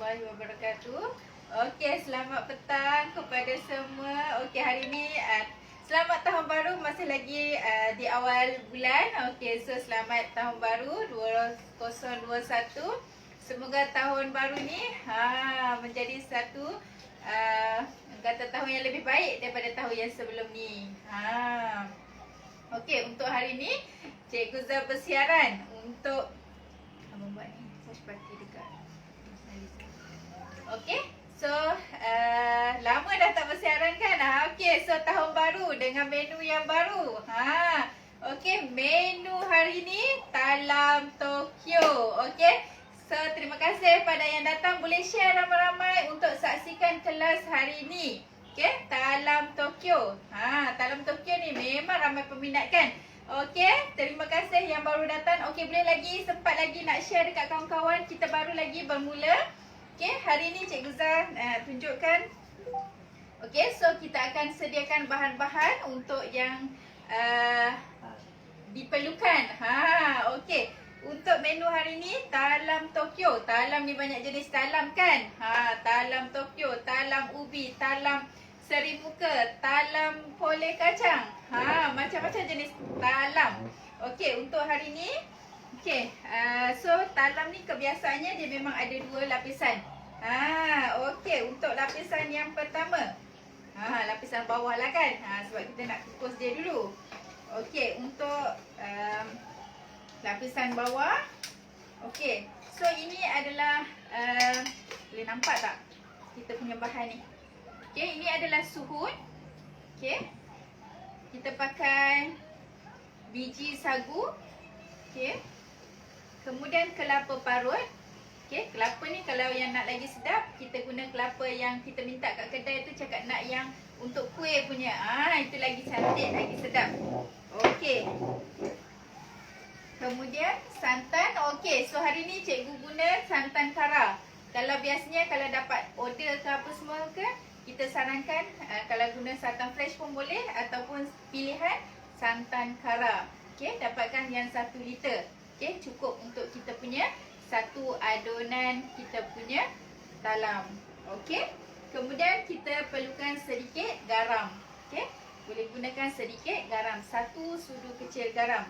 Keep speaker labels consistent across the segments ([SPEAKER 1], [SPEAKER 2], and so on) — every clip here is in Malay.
[SPEAKER 1] warahmatullahi wabarakatuh. Okey, selamat petang kepada semua. Okey, hari ni selamat tahun baru, masih lagi di awal bulan. Okey, so selamat tahun baru 2021. Semoga tahun baru ni menjadi satu kata tahun yang lebih baik daripada tahun yang sebelum ni. Okey, untuk hari ni Cikgu Zah bersiaran untuk abang buat ni, push party dekat. Okey, so lama dah tak bersiaran kan? Okey, so tahun baru dengan menu yang baru. Okey, menu hari ni talam Tokyo. Okey, so terima kasih pada yang datang. Boleh share ramai-ramai untuk saksikan kelas hari ni. Okey, talam Tokyo. Talam Tokyo ni memang ramai peminat kan? Okey, terima kasih yang baru datang. Okey, boleh lagi, sempat lagi nak share dekat kawan-kawan. Kita baru lagi bermula. Okey, hari ni Cikgu Zah tunjukkan. Okey, so kita akan sediakan bahan-bahan untuk yang diperlukan. Okey. Untuk menu hari ni talam Tokyo. Talam ni banyak jenis talam kan? Talam Tokyo, talam ubi, talam seri muka, talam pole kacang. Macam-macam jenis talam. Okey, untuk hari ni so talam ni kebiasaannya dia memang ada dua lapisan. Okey, untuk lapisan yang pertama. Lapisan bawah lah kan? Sebab kita nak kukus dia dulu. Okey, untuk lapisan bawah. Okey, so ini adalah boleh nampak tak kita punya bahan ni? Okey, ini adalah suhun. Okey. Kita pakai biji sagu. Okey. Kemudian kelapa parut. Okey, kelapa ni kalau yang nak lagi sedap, kita guna kelapa yang kita minta kat kedai tu, cakap nak yang untuk kuih punya. Itu lagi cantik, lagi sedap. Okey. Kemudian santan. Okey, so hari ni cikgu guna santan kara. Kalau biasanya kalau dapat order ke apa semua ke, kita sarankan kalau guna santan fresh pun boleh, ataupun pilihan santan kara. Okey, dapatkan yang 1 liter. Okey, cukup untuk kita punya satu adunan kita punya talam. Okey. Kemudian kita perlukan sedikit garam. Okey. Boleh gunakan sedikit garam, 1 sudu kecil garam.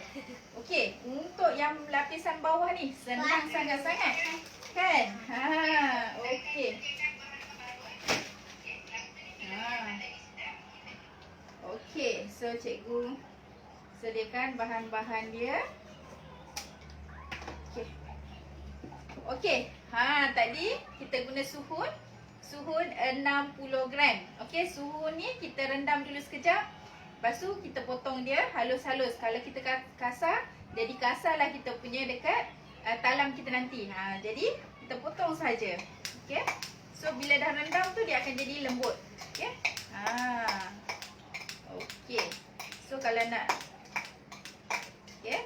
[SPEAKER 1] Okey, untuk yang lapisan bawah ni senang sangat-sangat. Kan? Okey. Okey, so cikgu sediakan bahan-bahan dia. Okey. Okey, tadi kita guna suhun 60 gram. Okey, suhun ni kita rendam dulu sekejap. Lepas tu kita potong dia halus-halus. Kalau kita kasar, jadi kasarlah kita punya dekat talam kita nanti. Jadi kita potong saja. Okey. So bila dah rendam tu dia akan jadi lembut. Okey. Okey. So kalau nak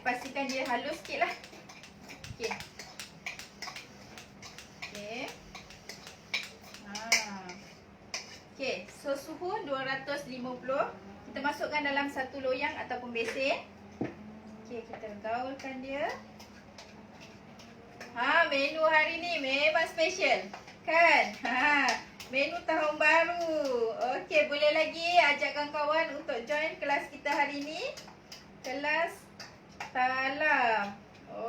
[SPEAKER 1] pastikan dia halus sikitlah. Okey. Okey. Okey, so suhu 250. Kita masukkan dalam satu loyang ataupun besen. Okey, kita gaulkan dia. Menu hari ni memang special. Kan? Menu tahun baru. Okey, boleh lagi ajak kawan-kawan untuk join kelas kita hari ni. Kelas talam.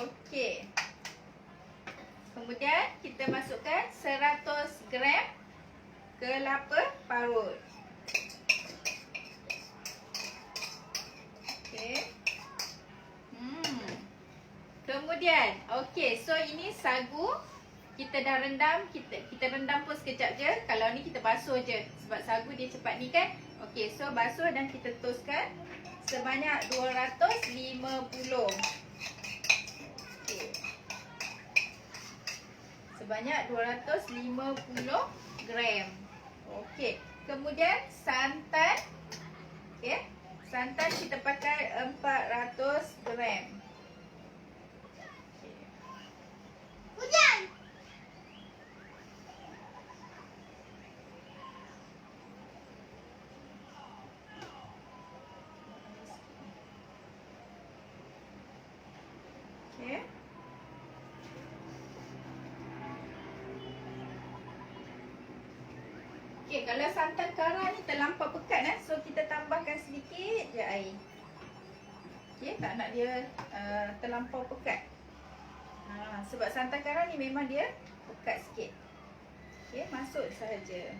[SPEAKER 1] Okey. Kemudian kita masukkan 100 gram kelapa parut. Okey. Kemudian, okey, so ini sagu. Kita dah rendam, kita rendam pun sekejap je. Kalau ni kita basuh je sebab sagu dia cepat ni kan. Okey, so basuh dan kita toskan sebanyak 250. Okey. Sebanyak 250 gram. Okey. Kemudian santan. Okey. Santan kita pakai 400 gram. Okey. Hujan. Okey. Okey, kalau santan kara ni terlampau pekat so kita tambahkan sedikit je air. Okey, tak nak dia terlampau pekat. Sebab santan kara ni memang dia pekat sikit. Okey, masuk sahaja.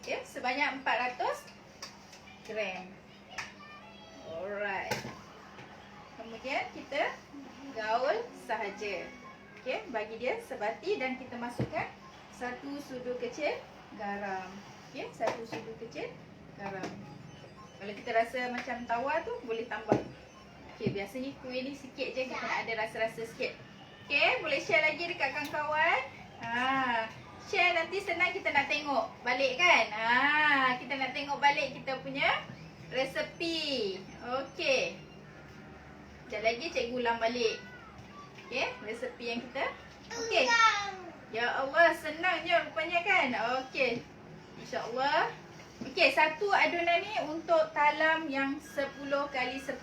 [SPEAKER 1] Okey, sebanyak 400 gram. Alright. Kemudian kita gaul sahaja. Okey, bagi dia sebati dan kita masukkan 1 sudu kecil garam. Okey, 1 sudu kecil garam. Kalau kita rasa macam tawar tu boleh tambah. Okey, biasanya kuih ni sikit je, kita nak ada rasa-rasa sikit. Okey, boleh share lagi dekat kawan-kawan. Share nanti senang kita nak tengok balik kan. Kita nak tengok balik kita punya resepi. Okey. Sekejap lagi cikgu ulang balik. Okey, resepi yang kita. Okey. Ya Allah, senangnya rupanya kan. Okey. InsyaAllah. Okey, satu adunan ni untuk talam yang 10 kali 10.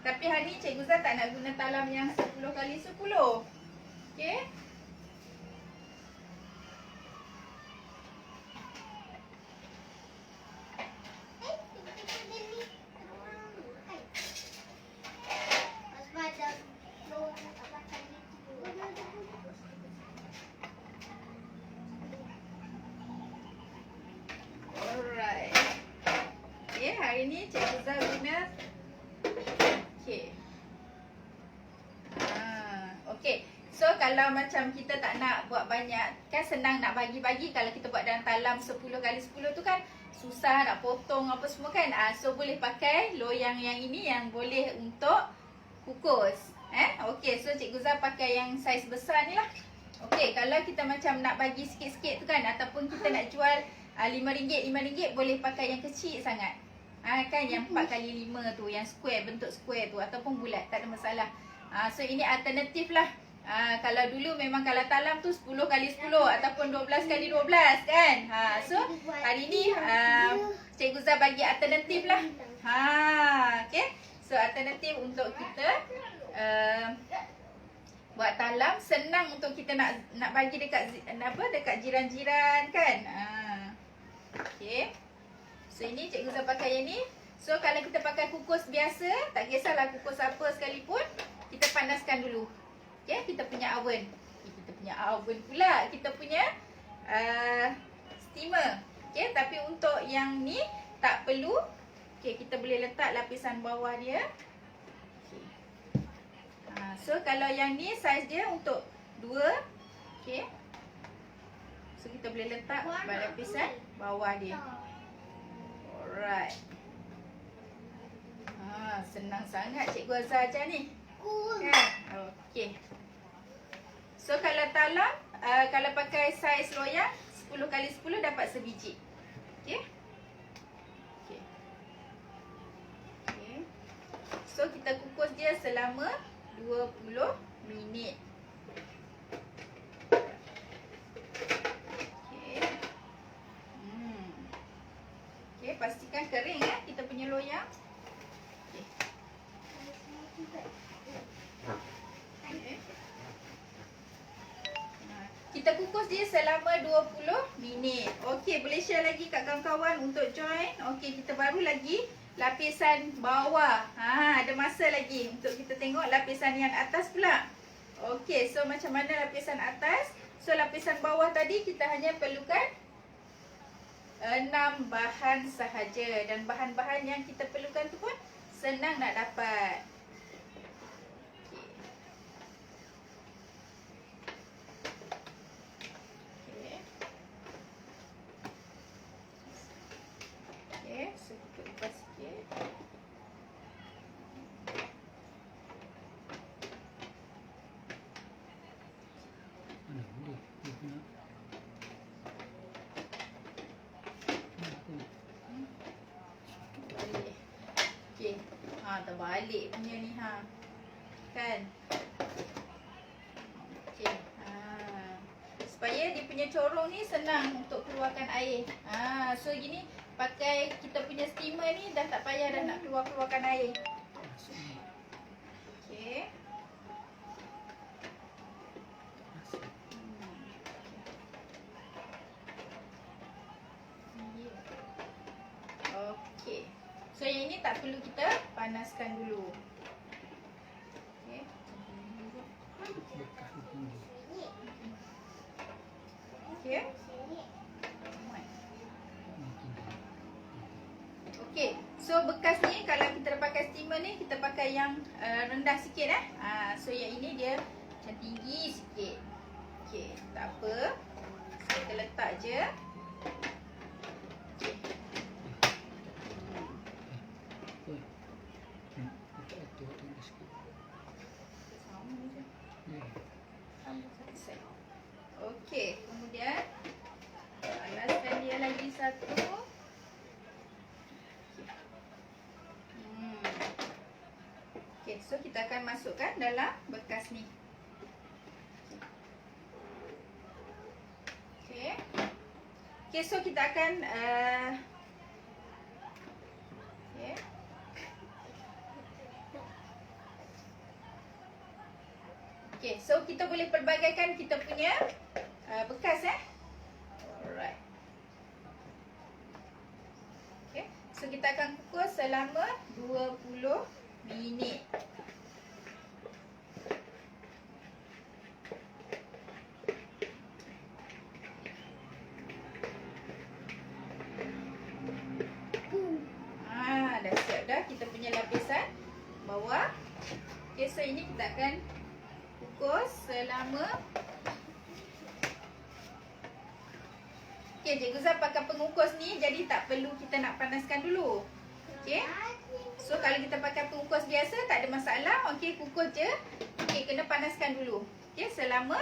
[SPEAKER 1] Tapi hari ni Cikgu Zah tak nak guna talam yang 10 kali 10. Okey. Alright. Okay, hari ni Cikgu Zah guna. Okay. Okay. So kalau macam kita tak nak buat banyak, kan senang nak bagi-bagi. Kalau kita buat dalam talam 10 kali 10 tu kan susah nak potong apa semua kan. So boleh pakai loyang yang ini yang boleh untuk kukus. Okay, so Cikgu Zah pakai yang saiz besar ni lah. Okay, kalau kita macam nak bagi sikit-sikit tu kan, ataupun kita nak jual RM5 boleh pakai yang kecil sangat. Kan yang 4 kali 5 tu, yang square, bentuk square tu, ataupun bulat, tak ada masalah. So ini alternatif lah. Kalau dulu memang kalau talam tu 10 kali 10 ataupun 12 kali 12 kan. So hari ni Cikgu Zah bagi alternatif lah. Okay. So alternatif untuk kita buat talam, senang untuk kita nak bagi dekat jiran-jiran kan. Okay. So ini Cikgu Zah pakai yang ni. So kalau kita pakai kukus biasa, tak kisahlah kukus apa sekalipun, kita panaskan dulu. Okay, kita punya oven. Kita punya oven pula. Kita punya steamer. Okay, tapi untuk yang ni tak perlu. Okay, kita boleh letak lapisan bawah dia. Okay. So kalau yang ni saiz dia untuk 2. Okay. So kita boleh letak lapisan bawah dia. Alright. Senang sangat Cikgu Azhar ajar ni. Kan? Okey. So kalau talam, kalau pakai saiz loyang 10 kali 10 dapat sebiji. Okey. Okey. Okey. So kita kukus dia selama 20 minit. Okey, pastikan kering kita punya loyang. Okey. Kita kukus dia selama 20 minit. Okey, boleh share lagi kat kawan-kawan untuk join. Okey, kita baru lagi lapisan bawah. Ada masa lagi untuk kita tengok lapisan yang atas pula. Okey, so macam mana lapisan atas? So lapisan bawah tadi kita hanya perlukan 6 bahan sahaja, dan bahan-bahan yang kita perlukan tu pun senang nak dapat. Okey, so kita ubah sikit. Okey. Terbalik punya ni kan. Okey. Supaya dia punya corong ni senang untuk keluarkan air. So gini pakai kita punya steamer ni dah tak payah dah nak keluarkan air. Okey. So yang ini tak perlu kita panaskan dulu. Okey. Okey. Okey. So bekas ni kalau kita pakai steamer ni kita pakai yang rendah sikit So yang ini dia macam tinggi sikit. Okey, tak apa. So, kita letak je. Okey, kemudian alaskan dia lagi satu. Okey, so kita akan masukkan dalam bekas ni. Okey. Okey, so kita akan okey. Okey, so kita boleh pelbagaikan kita punya bekas Alright. Okey, so kita akan kukus selama 20 minit. Dah siap dah kita punya lapisan bawah. Okey, so ini kita akan kukus selama Cikgu Zah pakai pengukus ni jadi tak perlu kita nak panaskan dulu. Okey. So kalau kita pakai pengukus biasa tak ada masalah. Okey, kukus je. Okey, kena panaskan dulu. Okey, selama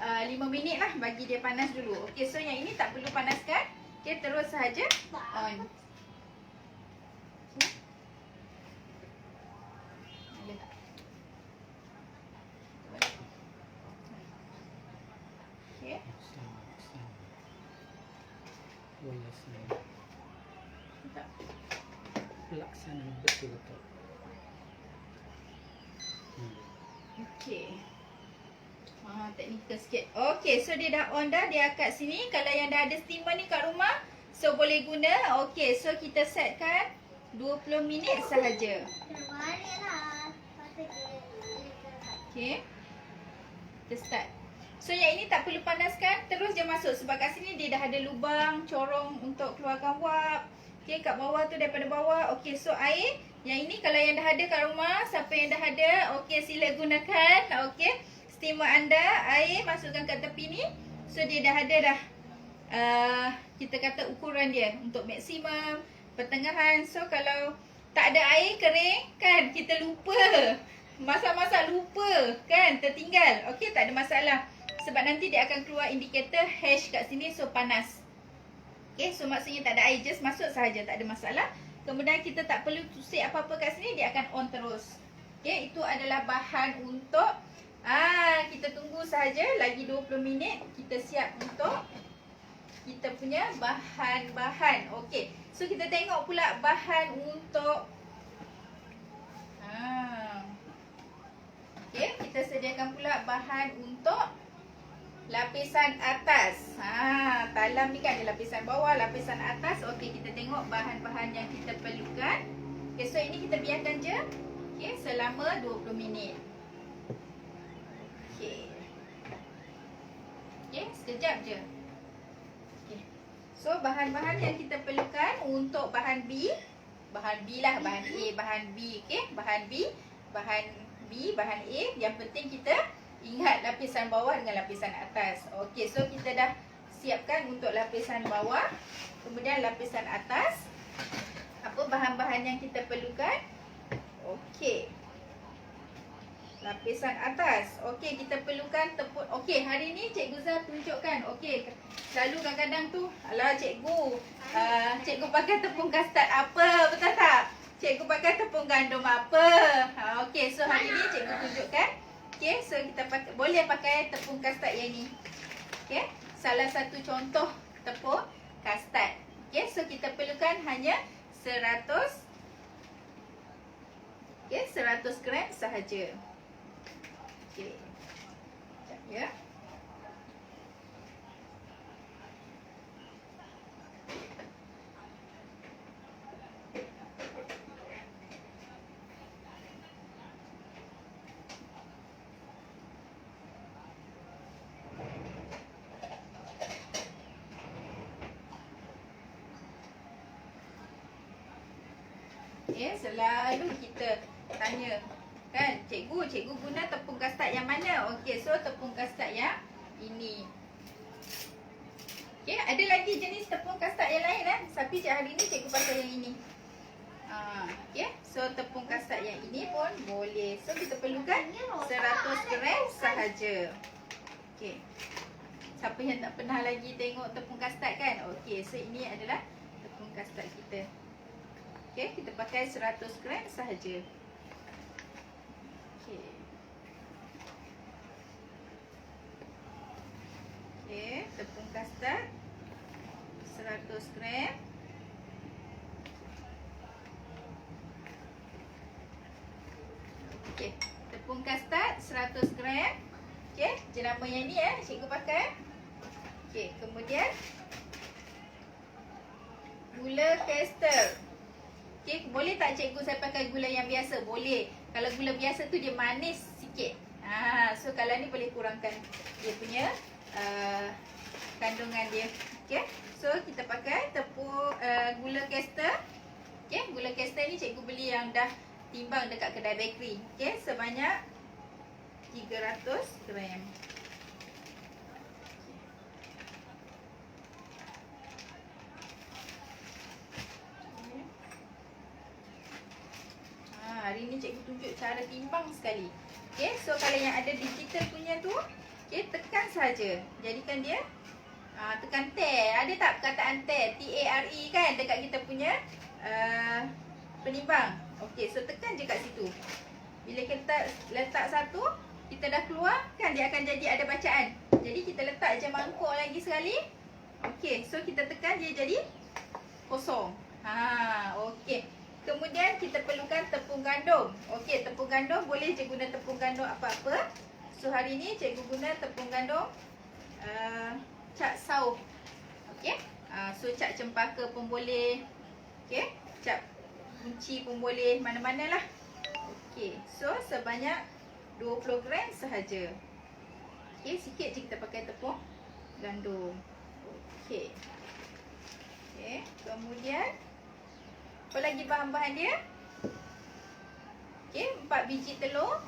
[SPEAKER 1] 5 minit lah bagi dia panas dulu. Okey, so yang ini tak perlu panaskan. Okey, terus sahaja on. Okey.
[SPEAKER 2] Pelaksanaan betul-betul.
[SPEAKER 1] Okey. Teknikal sikit. Okey, so dia dah on dah. Dia kat sini. Kalau yang dah ada steamer ni kat rumah, so boleh guna. Okey, so kita setkan 20 minit sahaja. Okey. Kita start. So yang ini tak perlu panaskan, terus je masuk sebab kat sini dia dah ada lubang, corong untuk keluarkan wap. Okey, kat bawah tu daripada bawah. Okey, so air yang ini kalau yang dah ada kat rumah, siapa yang dah ada, okey sila gunakan. Okey, steamer anda, air masukkan kat tepi ni. So dia dah ada dah kita kata ukuran dia untuk maksimum, pertengahan. So kalau tak ada air kering kan, kita lupa. Masak-masak lupa kan, tertinggal. Okey, tak ada masalah. Sebab nanti dia akan keluar indikator hash kat sini, so panas. Okay, so maksudnya tak ada air, just masuk sahaja, tak ada masalah. Kemudian kita tak perlu tusik apa-apa kat sini, dia akan on terus. Okay, itu adalah bahan untuk kita tunggu sahaja lagi 20 minit. Kita siap untuk kita punya bahan-bahan. Okay, so kita tengok pula bahan untuk okay, kita sediakan pula bahan untuk lapisan atas. Talam ni kan ada lapisan bawah, lapisan atas. Okey, kita tengok bahan-bahan yang kita perlukan. Okey, so ini kita biarkan je. Okey, selama 20 minit. Okey. Okey, sekejap je. Okey. So bahan-bahan yang kita perlukan untuk bahan B, bahan B lah, bahan A, bahan B. Okey, bahan B, bahan B, bahan A. Yang penting kita ingat lapisan bawah dengan lapisan atas. Okey, so kita dah siapkan untuk lapisan bawah. Kemudian lapisan atas. Apa bahan-bahan yang kita perlukan? Okey. Lapisan atas. Okey, kita perlukan tepung. Okey, hari ni Cikgu Zah tunjukkan. Okey, selalu kadang-kadang tu, alah cikgu, cikgu pakai tepung kastad apa, betul tak? Cikgu pakai tepung gandum apa? Okey, so hari ni cikgu tunjukkan. Okey, so kita boleh pakai tepung kastad yang ni. Okey, salah satu contoh tepung kastad. Okey, so kita perlukan hanya 100 gram sahaja. Okey. Sekejap ya. Okey, selalu kita tanya kan, cikgu guna tepung kastad yang mana? Okey, so tepung kastad yang ini. Okey, ada lagi jenis tepung kastad yang lain tapi hari ni cikgu pakai yang ini. Okey, so tepung kastad yang ini pun boleh. So kita perlukan 100 gram sahaja. Okey. Siapa yang tak pernah lagi tengok tepung kastad kan? Okey, so ini adalah tepung kastad kita. Okey, kita pakai 100 gram sahaja. Okey. Okey, tepung kastad 100 gram. Okey, tepung kastad 100 gram. Okey, jenama yang ni cikgu pakai. Okey, kemudian gula Kestel. Okey, boleh tak cikgu saya pakai gula yang biasa? Boleh. Kalau gula biasa tu dia manis sikit. So kalau ni boleh kurangkan dia punya kandungan dia. Okey, so kita pakai gula Kestel. Okey, gula Kestel ni cikgu beli yang dah timbang dekat kedai bakery. Okey, sebanyak 300 gram. Hari ni cikgu tunjuk cara timbang sekali. Okey, so kalau yang ada digital punya tu, okey, tekan saja. Jadikan dia tekan tare. Ada tak perkataan tare? T-A-R-E kan dekat kita punya penimbang. Okey, so tekan je kat situ. Bila kita letak satu, kita dah keluar kan dia akan jadi ada bacaan. Jadi kita letak je mangkuk lagi sekali. Okey, so kita tekan dia jadi kosong. Okey. Kemudian kita perlukan tepung gandum. Okey, tepung gandum boleh je guna tepung gandum apa-apa. So hari ni cikgu guna tepung gandum cap saus. Okey. So cap cempaka pun boleh. Okey, cap kunci pun boleh, mana-manalah. Okey, so sebanyak 20 gram sahaja. Okey, sikit je kita pakai tepung gandum. Okey. Okey, kemudian apa lagi bahan-bahan dia? Okey, 4 biji telur.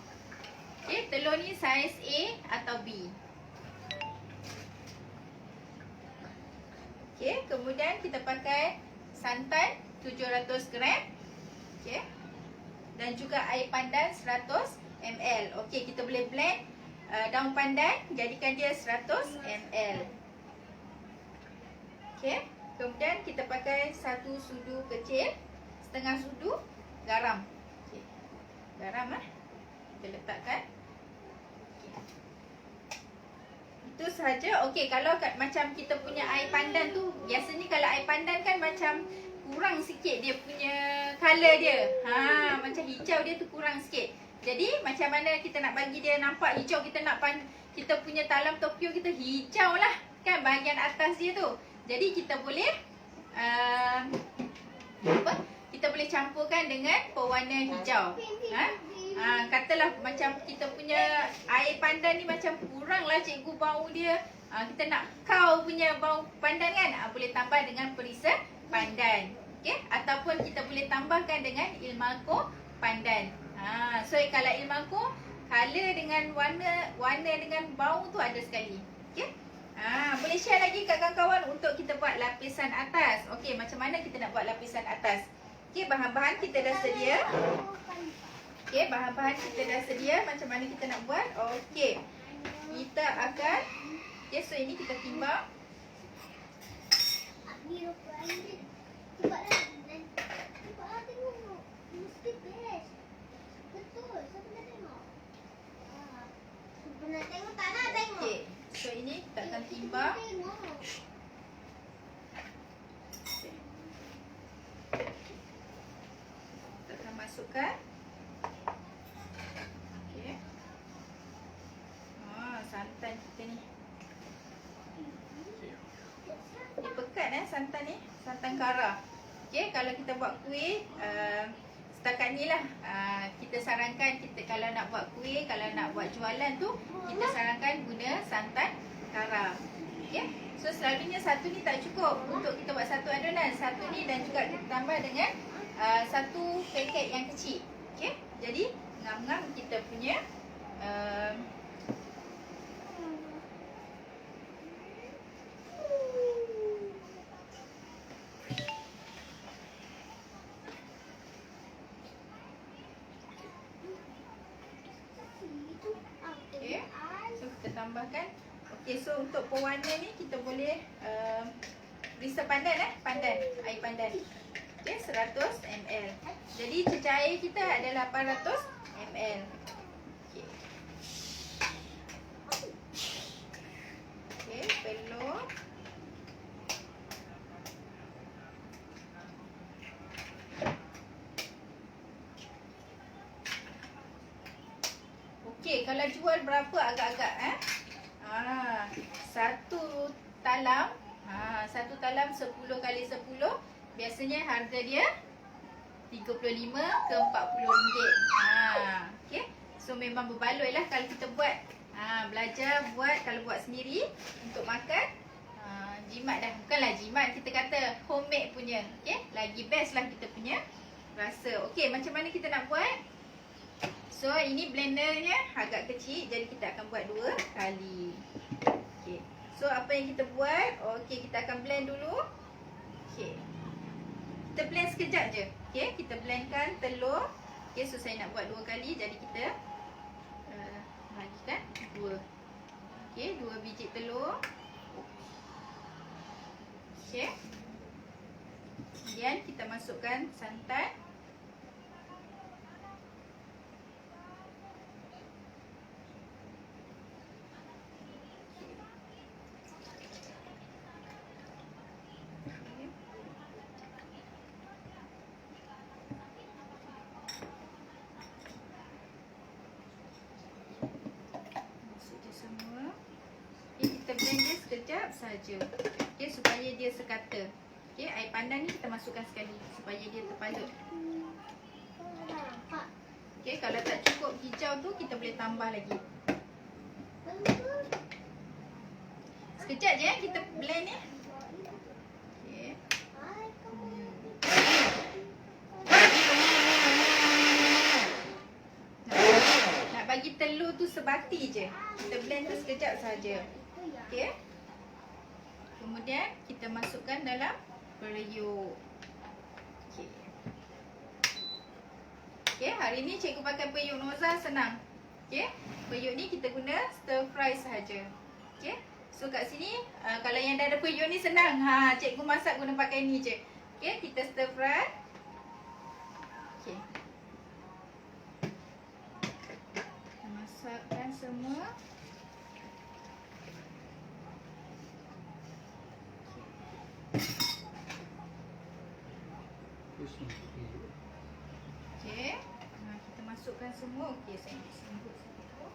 [SPEAKER 1] Okey, telur ni saiz A atau B. Okey, kemudian kita pakai santan 700 gram. Okey. Dan juga air pandan 100 ml. Okey, kita boleh blend daun pandan jadikan dia 100 ml. Okey, kemudian kita pakai 1 sudu kecil, setengah sudu garam. Okey. Garam kita letakkan. Okey. Itu sahaja. Okey, kalau macam kita punya air pandan tu, biasanya kalau air pandan kan macam kurang sikit dia punya color dia. Macam hijau dia tu kurang sikit. Jadi macam mana kita nak bagi dia nampak hijau, kita punya talam Tokyo kita hijau lah kan bahagian atas dia tu. Jadi kita boleh kita boleh campurkan dengan pewarna hijau. Katalah macam kita punya air pandan ni macam kurang lah cikgu bau dia. Kita nak kau punya bau pandan kan, boleh tambah dengan perisa pandan. Okey, ataupun kita boleh tambahkan dengan ilmako pandan. So kalau ilmako color dengan warna dengan bau tu ada sekali. Okey. Boleh share lagi kat kawan-kawan untuk kita buat lapisan atas. Okey, macam mana kita nak buat lapisan atas? Okey, bahan-bahan kita dah sedia. Okey, bahan-bahan kita dah sedia. Macam mana kita nak buat? Okey. Kita akan so ini kita timbang. Okey, so ini kita akan timbang. Kita akan masukkan. Okey. Santan kita ni. Dia pekat santan ni, santan kara. Okey, kalau kita buat kuih setakat ni lah kita sarankan kalau nak buat kuih, kalau nak buat jualan tu kita sarankan guna santan kara. Okey. So selalunya satu ni tak cukup untuk kita buat satu adunan. Satu ni dan juga kita tambah dengan satu paket yang kecil. Okey. Jadi ngam-ngam kita punya okey. So kita tambahkan. Okey, so untuk pewarna ni kita boleh perisa pandan pandan, air pandan. Okey, 100 ml. Jadi cecair air kita adalah 800 ml. Okey. Okey, telur. Okey, kalau jual berapa agak-agak satu talam. Satu talam 10 kali 10. Biasanya harga dia 35 ke 40 ringgit. Okey. So memang berbaloi lah kalau kita buat. Belajar buat, kalau buat sendiri untuk makan. Jimat dah. Bukanlah jimat, kita kata homemade punya. Okey. Lagi best lah kita punya rasa. Okey, macam mana kita nak buat? So ini blendernya agak kecil, jadi kita akan buat 2 kali. Okey. So apa yang kita buat? Okey, kita akan blend dulu. Okey. Kita blend sekejap je. Okey, kita blendkan telur. Okey, so saya nak buat 2 kali, jadi kita bagikan 2. Okey, 2 biji telur. Okey. Kemudian kita masukkan santan. Blend dia sekejap saja. Okey, supaya dia sekata. Okey, air pandan ni kita masukkan sekali supaya dia terpalut. Okey, kalau tak cukup hijau tu kita boleh tambah lagi. Sekejap je kita blend ni. Okey. Nak bagi telur tu sebati je. Kita blend tu sekejap saja. Okey. Kemudian kita masukkan dalam periuk. Okey. Okey, hari ni cikgu pakai periuk Noza, senang. Okey. Periuk ni kita guna stir fry sahaja. Okey. So kat sini kalau yang dah ada periuk ni senang. Cikgu masak guna pakai ni je. Okey, kita stir fry. Okey. Kita masakkan semua. Okey, kita masukkan semua. Okey, saya nak sambut sedikit.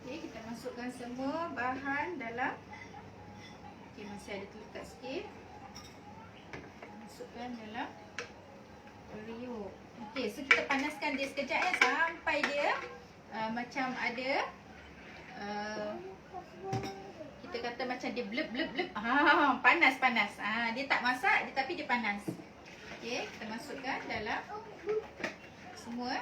[SPEAKER 1] Okey, kita masukkan semua bahan dalam. Okey, masih ada terletak sikit. Masukkan dalam periuk. Okey, so kita panaskan dia sekejap sampai dia macam ada kita kata macam dia blep. Panas. Dia tak masak tapi dia panas. Okey, kita masukkan dalam semua.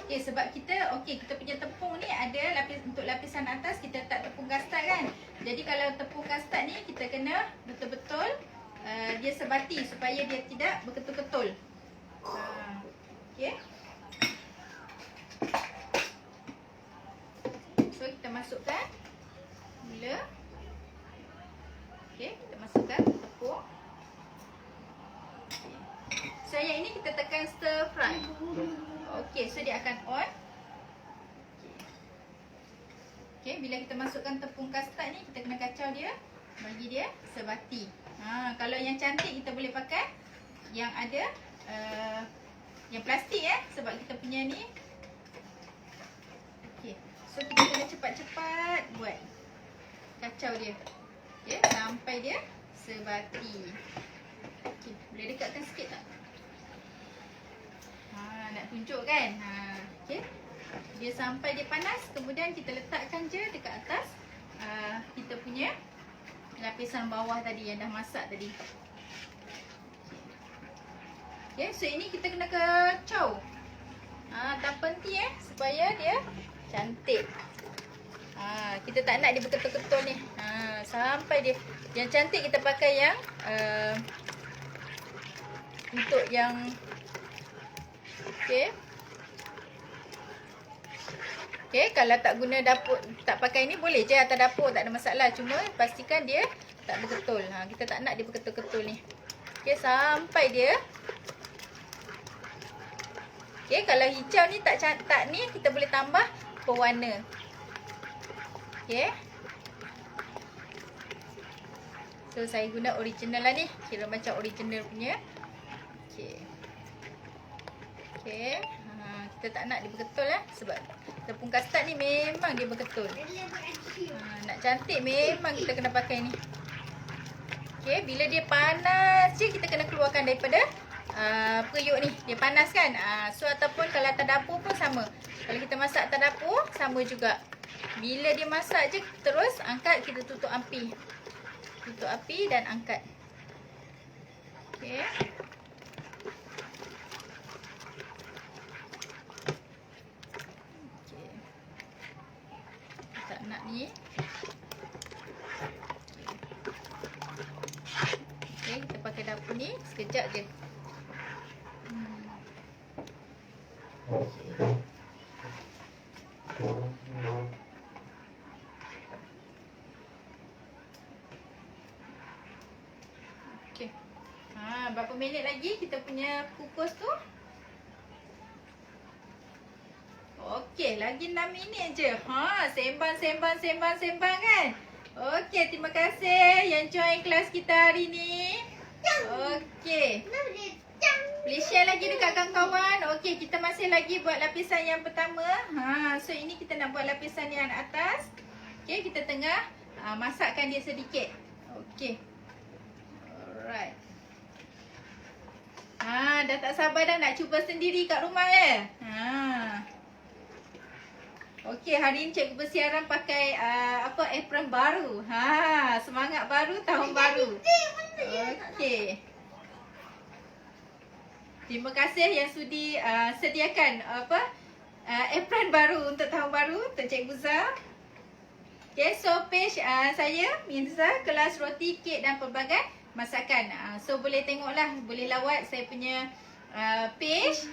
[SPEAKER 1] Okey, sebab kita kita punya tepung ni ada untuk lapisan atas kita letak tepung kastad kan. Jadi kalau tepung kastad ni kita kena betul-betul dia sebati supaya dia tidak berketul-ketul. Okey. So kita masukkan gula. Okey, kita masukkan tepung. So yang ini kita tekan stir fry. Okey, so dia akan on. Okey, bila kita masukkan tepung kastad ni, kita kena kacau dia bagi dia sebati. Kalau yang cantik kita boleh pakai yang ada yang plastik sebab kita punya ni. Okey. So kita kena cepat-cepat buat. Kacau dia. Okey, sampai dia sebati. Okey, boleh dekatkan sikit tak? Nak tunjuk kan? Okey. Dia sampai dia panas, kemudian kita letakkan je dekat atas kita punya lapisan bawah tadi yang dah masak tadi. Okay, so ini kita kena kacau. Tak penting supaya dia cantik. Kita tak nak dia berketul-ketul ni. Sampai dia yang cantik kita pakai yang untuk yang Okay, kalau tak guna dapur, tak pakai ni boleh je atas dapur, tak ada masalah. Cuma pastikan dia tak berketul. Kita tak nak dia berketul-ketul ni. Okay, sampai dia. Okay, kalau hijau ni tak ni, kita boleh tambah pewarna. Okay. So, saya guna original lah ni. Kira macam original punya. Okay. Okay. Kita tak nak dia berketul sebab tepung kastad ni memang dia berketul. Nak cantik memang kita kena pakai ni. Okay, bila dia panas je kita kena keluarkan daripada periuk ni. Dia panas kan? So ataupun kalau atas dapur pun sama. Kalau kita masak atas dapur sama juga. Bila dia masak je terus angkat, kita tutup api. Tutup api dan angkat. Okay. Tak nak ni. Okay, kita pakai dapur ni sekejap je. Okay. Berapa minit lagi kita punya kukus tu? Okey, lagi 6 minit je. Sembang kan? Okey, terima kasih yang join kelas kita hari ni. Okey. Boleh share lagi dekat kawan-kawan. Okey, kita masih lagi buat lapisan yang pertama. So ini kita nak buat lapisan yang atas. Okey, kita tengah masakkan dia sedikit. Okey. Alright. Dah tak sabar dah nak cuba sendiri kat rumah Okey, hari ni cikgu bersiaran pakai apron baru. Semangat baru, tahun baru. Okey. Terima kasih yang sudi sediakan apron baru untuk tahun baru untuk Cikgu Zah. Okay, so page saya Mirza, kelas roti, kek dan pelbagai masakan. So boleh tengoklah, boleh lawat saya punya page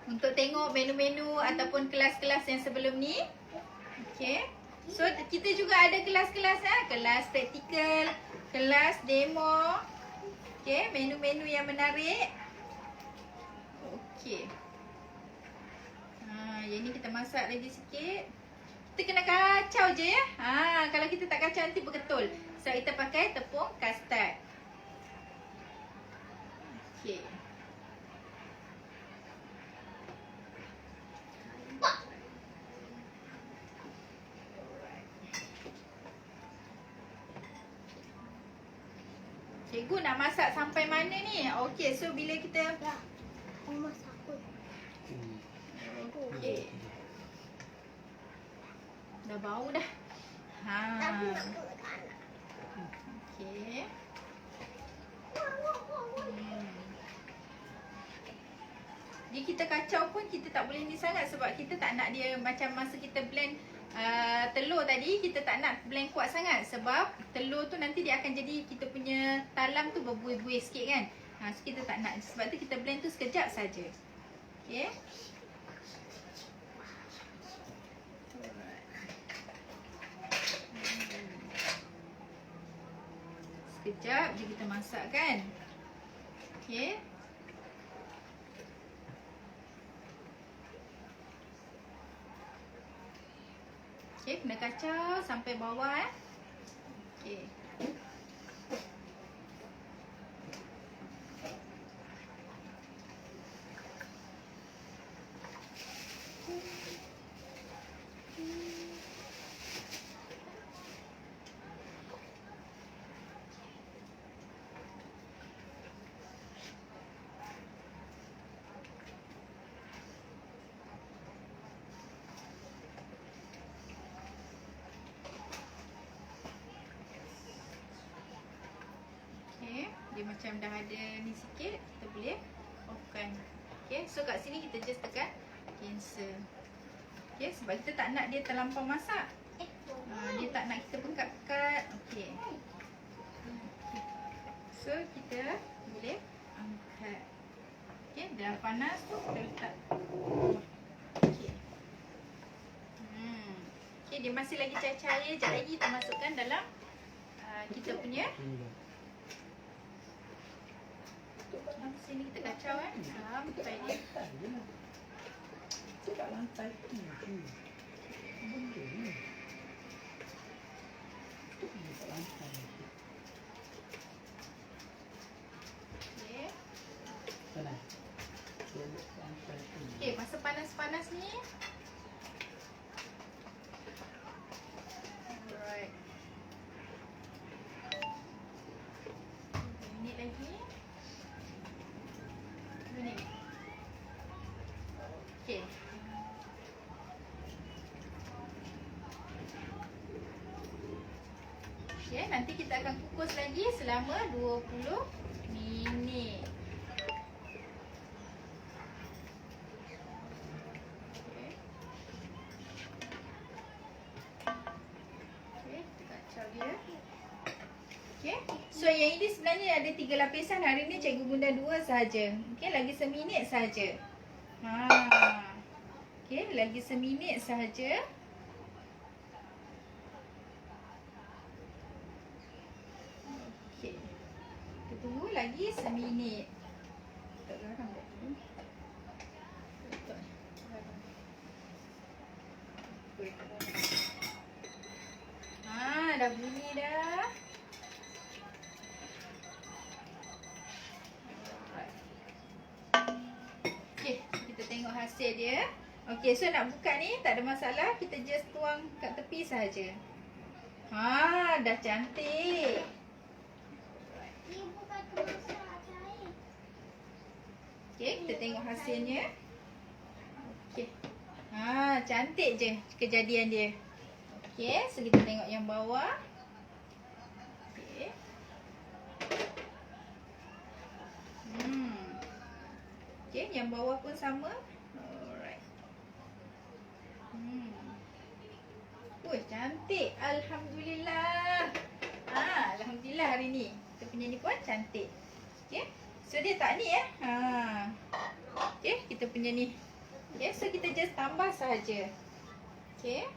[SPEAKER 1] untuk tengok menu-menu ataupun kelas-kelas yang sebelum ni. Okay. So kita juga ada kelas-kelas kelas praktikal, kelas demo. Okay, menu-menu yang menarik. Okay. Yang ni kita masak lagi sikit. Kita kena kacau je kalau kita tak kacau nanti berketul. So kita pakai tepung kastad. Okay. Cikgu nak masak sampai mana ni? Okey, so bila kita
[SPEAKER 3] masak pun.
[SPEAKER 1] Okey. Dah bau dah.
[SPEAKER 3] Tapi nak buat kat anak.
[SPEAKER 1] Okey. Jadi kita kacau pun kita tak boleh ni sangat sebab kita tak nak dia macam masa kita blend telur tadi, kita tak nak blend kuat sangat sebab telur tu nanti dia akan jadi kita punya talam tu berbuih-buih sikit kan. So kita tak nak, sebab tu kita blend tu sekejap saja. Okey. Sekejap je kita masak kan. Okey. Okey, kena kacau sampai bawah Okey. macam dah ada ni sikit, kita boleh offkan. Okay, so kat sini kita just tekan cancel. Okay, sebab kita tak nak dia terlampau masak. Dia tak nak kita pekat-pekat. Okay. So kita boleh angkat. Okay, dah panas tu kita letak. Okay. Okay, dia masih lagi cair-cair. Sekejap lagi kita masukkan dalam kita punya. Sini kita kacau sampai dia.
[SPEAKER 2] Tidak lantai tu. Benda ni. Tak lantai.
[SPEAKER 1] Okey.
[SPEAKER 2] Sana. Lantai tu.
[SPEAKER 1] Okey, masa panas-panas ni. Alright. Minit lagi. Minit. Okey. Okay, nanti kita akan kukus lagi selama 20 minit. Okay. Okay, kita kacau dia. Okay, so yang ini sebenarnya ada 3 lapisan. Hari ni cikgu guna 2 sahaja. Okay, lagi seminit sahaja. Okay, lagi seminit sahaja. Okay, kita tunggu lagi seminit. Tak garam tak tu. Dah bunyi dah. Okay, kita tengok hasil dia. Okay, so nak buka ni tak ada masalah. Kita just tuang kat tepi saja. Dah cantik.
[SPEAKER 3] Ibu kata masak cair.
[SPEAKER 1] Okay, kita tengok hasilnya. Okay. Cantik je kejadian dia. Okay, so kita tengok yang bawah. Okay. Okay, yang bawah pun sama. Alright. Cantik. Alhamdulillah. Alhamdulillah hari ni. Kita punya ni pun cantik. Okay. So dia tak ni Okay, kita punya ni. Okay, so kita just tambah sahaja. Okay.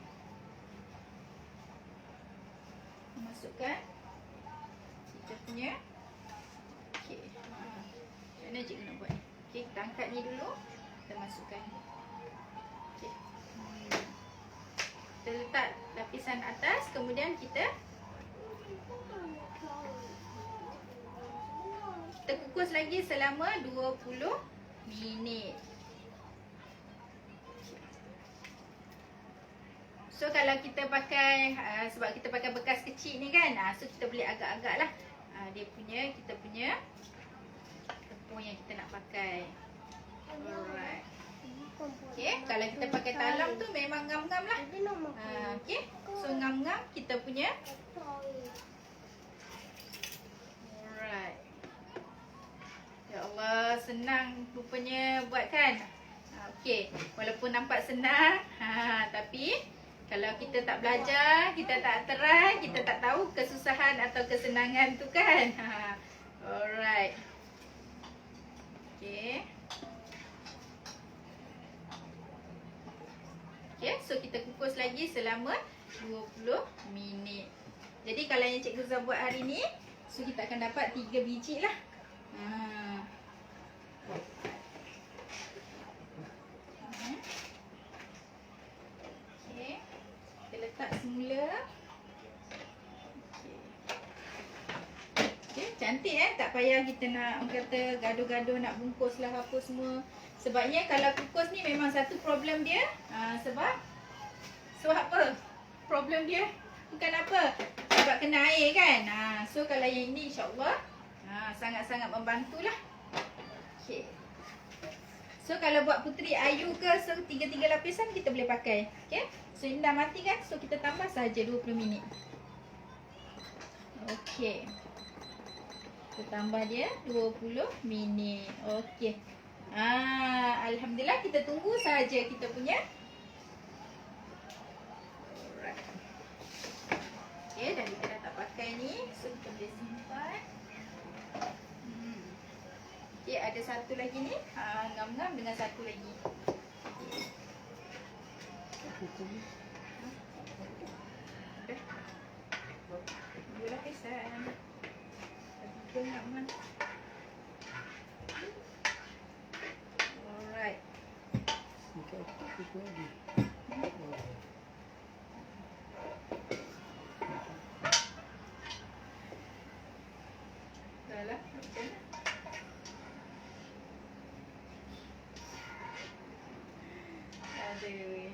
[SPEAKER 1] Masukkan kita punya. Okay. Macam mana cikgu nak buat ni? Okay, kita angkat ni dulu. Kita masukkan. Okay. Kita letak lapisan atas. Kemudian kita kukus lagi selama 20 minit. So kalau kita pakai sebab kita pakai bekas kecil ni kan, so kita boleh agak-agak lah dia punya, kita punya tepung yang kita nak pakai. Alright. Okay, kalau kita pakai talam tu memang ngam-ngam lah. Okay, so ngam-ngam kita punya. Alright. Ya Allah, senang rupanya buat kan. Okay, walaupun nampak senang, tapi kalau kita tak belajar, kita tak try, kita tak tahu kesusahan atau kesenangan tu kan. Alright. Okay. Okay, so kita kukus lagi selama 20 minit. Jadi kalau yang Cikgu Zah buat hari ni, so kita akan dapat 3 biji lah. Okay, kita letak semula. Okay, cantik tak payah kita nak kata gaduh-gaduh nak bungkus lah apa semua. Sebabnya kalau kukus ni memang satu problem dia. Sebab apa? Problem dia bukan apa? Sebab kena air kan. So kalau yang ini insya-Allah sangat-sangat membantulah. Okay. So kalau buat puteri ayu ke, so 3 lapisan kita boleh pakai. Okay. So ini dah mati kan. So kita tambah saja 20 minit. Okay. So tambah dia 20 minit. Okey. Alhamdulillah, kita tunggu saja kita punya. Alright. Okey, dan kita dah tak pakai ni, so kita boleh simpan. Okey, ada satu lagi ni. Ngam-ngam dengan satu lagi. Dua lapisan. Kita ngam-ngam. Alright. Dah lah, macam mana? Aduh.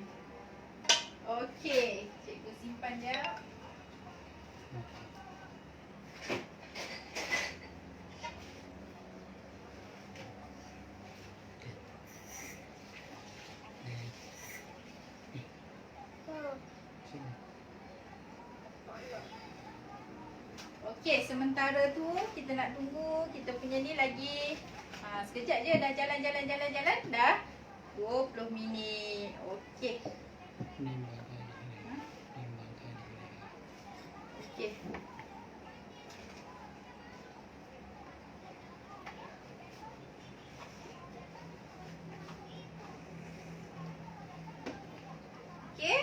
[SPEAKER 1] Okey, cikgu simpan jap. Okey, sementara tu kita nak tunggu kita punya ni lagi sekejap je dah jalan dah 20 minit. Okey. Okey. Okey.